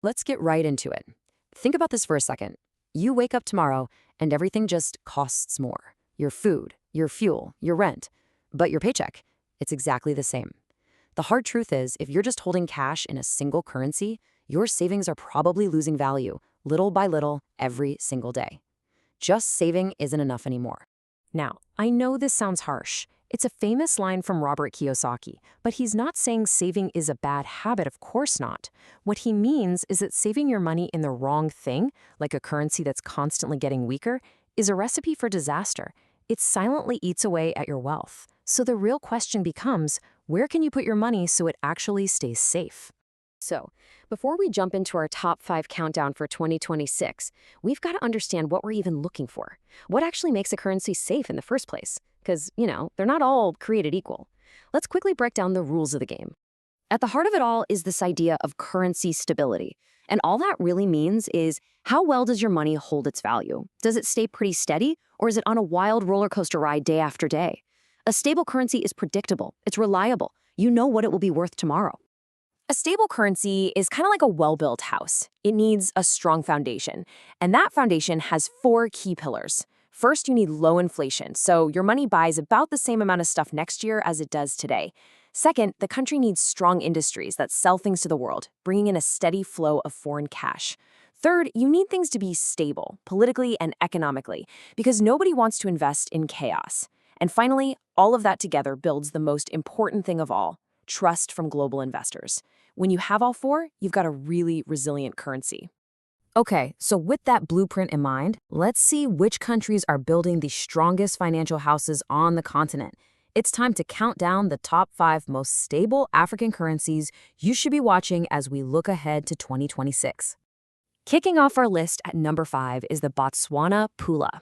Let's get right into it. Think about this for a second. You wake up tomorrow and everything just costs more. Your food, your fuel, your rent. But your paycheck, it's exactly the same. The hard truth is, if you're just holding cash in a single currency, your savings are probably losing value, little by little, every single day. Just saving isn't enough anymore. Now, I know this sounds harsh. It's a famous line from Robert Kiyosaki, but he's not saying saving is a bad habit, of course not. What he means is that saving your money in the wrong thing, like a currency that's constantly getting weaker, is a recipe for disaster. It silently eats away at your wealth. So the real question becomes, where can you put your money so it actually stays safe? So, before we jump into our top 5 countdown for 2026, we've got to understand what we're even looking for. What actually makes a currency safe in the first place? Because, they're not all created equal. Let's quickly break down the rules of the game. At the heart of it all is this idea of currency stability. And all that really means is, how well does your money hold its value? Does it stay pretty steady, or is it on a wild roller coaster ride day after day? A stable currency is predictable. It's reliable. You know what it will be worth tomorrow. A stable currency is kind of like a well-built house. It needs a strong foundation, and that foundation has 4 key pillars. First, you need low inflation, so your money buys about the same amount of stuff next year as it does today. Second, the country needs strong industries that sell things to the world, bringing in a steady flow of foreign cash. Third, you need things to be stable, politically and economically, because nobody wants to invest in chaos. And finally, all of that together builds the most important thing of all, trust from global investors. When you have all 4, you've got a really resilient currency. Okay, so with that blueprint in mind, let's see which countries are building the strongest financial houses on the continent. It's time to count down the top 5 most stable African currencies you should be watching as we look ahead to 2026. Kicking off our list at number 5 is the Botswana Pula.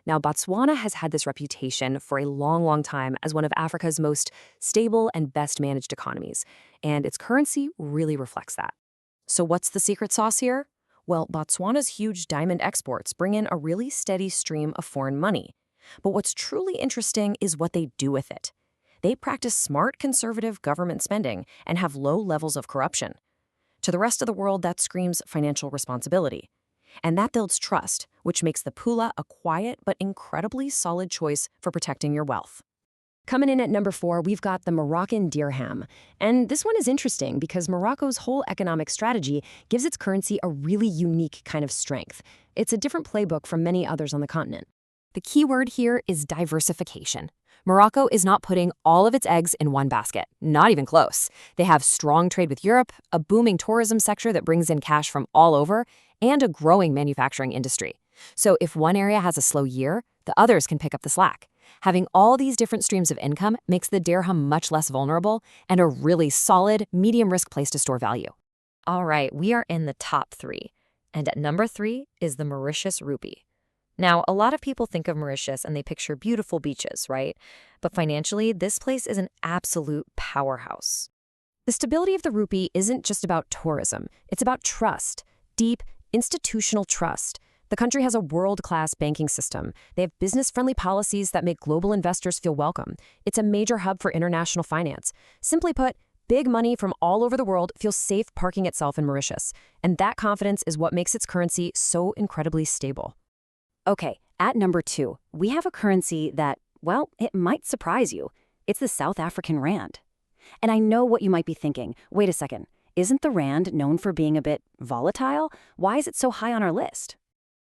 Now, Botswana has had this reputation for a long time as one of Africa's most stable and best managed economies, and its currency really reflects that. So what's the secret sauce here? Well, Botswana's huge diamond exports bring in a really steady stream of foreign money. But what's truly interesting is what they do with it. They practice smart conservative government spending and have low levels of corruption. To the rest of the world, that screams financial responsibility. And that builds trust, which makes the Pula a quiet but incredibly solid choice for protecting your wealth. Coming in at number 4, we've got the Moroccan dirham. And this one is interesting because Morocco's whole economic strategy gives its currency a really unique kind of strength. It's a different playbook from many others on the continent. The key word here is diversification. Morocco is not putting all of its eggs in one basket, not even close. They have strong trade with Europe, a booming tourism sector that brings in cash from all over, and a growing manufacturing industry. So if one area has a slow year, the others can pick up the slack. Having all these different streams of income makes the dirham much less vulnerable and a really solid, medium-risk place to store value. All right, we are in the top 3. And at number 3 is the Mauritius rupee. Now, a lot of people think of Mauritius and they picture beautiful beaches, right? But financially, this place is an absolute powerhouse. The stability of the rupee isn't just about tourism. It's about trust, deep, institutional trust. The country has a world-class banking system. They have business-friendly policies that make global investors feel welcome. It's a major hub for international finance. Simply put, big money from all over the world feels safe parking itself in Mauritius. And that confidence is what makes its currency so incredibly stable. Okay, at number 2, we have a currency that, well, it might surprise you. It's the South African rand. And I know what you might be thinking. Wait a second, isn't the rand known for being a bit volatile? Why is it so high on our list?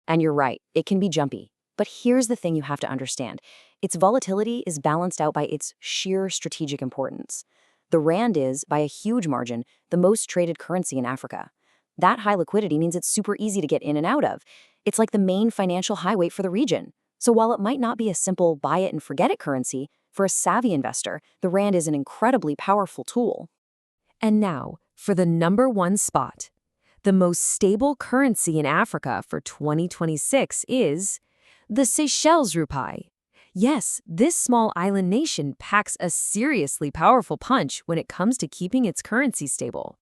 And you're right, it can be jumpy. But here's the thing you have to understand. Its volatility is balanced out by its sheer strategic importance. The rand is, by a huge margin, the most traded currency in Africa. That high liquidity means it's super easy to get in and out of. It's like the main financial highway for the region. So while it might not be a simple buy it and forget it currency, for a savvy investor, the rand is an incredibly powerful tool. And now, for the number 1 spot. The most stable currency in Africa for 2026 is the Seychelles rupee. Yes, this small island nation packs a seriously powerful punch when it comes to keeping its currency stable.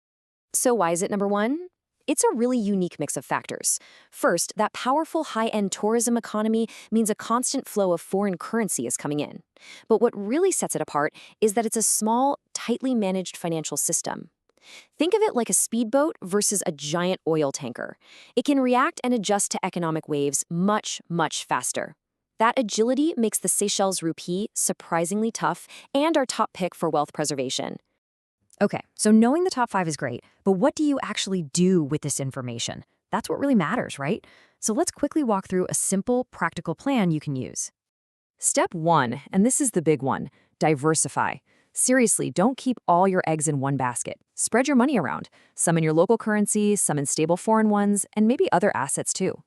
So why is it number 1? It's a really unique mix of factors. First, that powerful high-end tourism economy means a constant flow of foreign currency is coming in. But what really sets it apart is that it's a small, tightly managed financial system. Think of it like a speedboat versus a giant oil tanker. It can react and adjust to economic waves much, much faster. That agility makes the Seychelles rupee surprisingly tough and our top pick for wealth preservation. Okay, so knowing the top 5 is great, but what do you actually do with this information? That's what really matters, right? So let's quickly walk through a simple, practical plan you can use. Step 1, and this is the big one, diversify. Seriously, don't keep all your eggs in one basket. Spread your money around, some in your local currency, some in stable foreign ones, and maybe other assets too.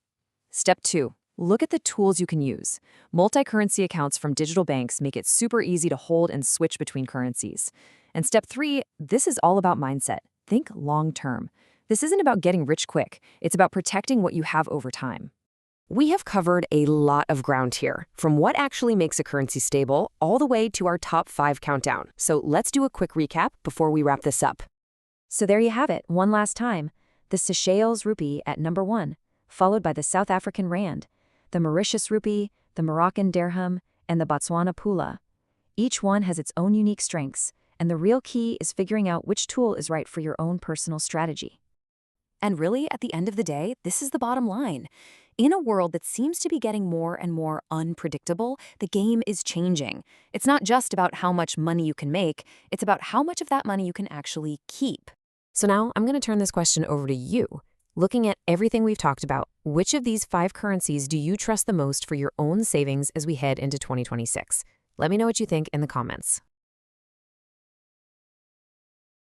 Step 2, look at the tools you can use. Multi-currency accounts from digital banks make it super easy to hold and switch between currencies. And step 3, this is all about mindset. Think long term. This isn't about getting rich quick. It's about protecting what you have over time. We have covered a lot of ground here, from what actually makes a currency stable all the way to our top 5 countdown. So let's do a quick recap before we wrap this up. So there you have it, one last time. The Seychelles rupee at number 1, followed by the South African rand, the Mauritius rupee, the Moroccan dirham, and the Botswana pula. Each one has its own unique strengths, and the real key is figuring out which tool is right for your own personal strategy. And really, at the end of the day, this is the bottom line. In a world that seems to be getting more and more unpredictable, the game is changing. It's not just about how much money you can make, it's about how much of that money you can actually keep. So now I'm going to turn this question over to you. Looking at everything we've talked about, which of these 5 currencies do you trust the most for your own savings as we head into 2026? Let me know what you think in the comments.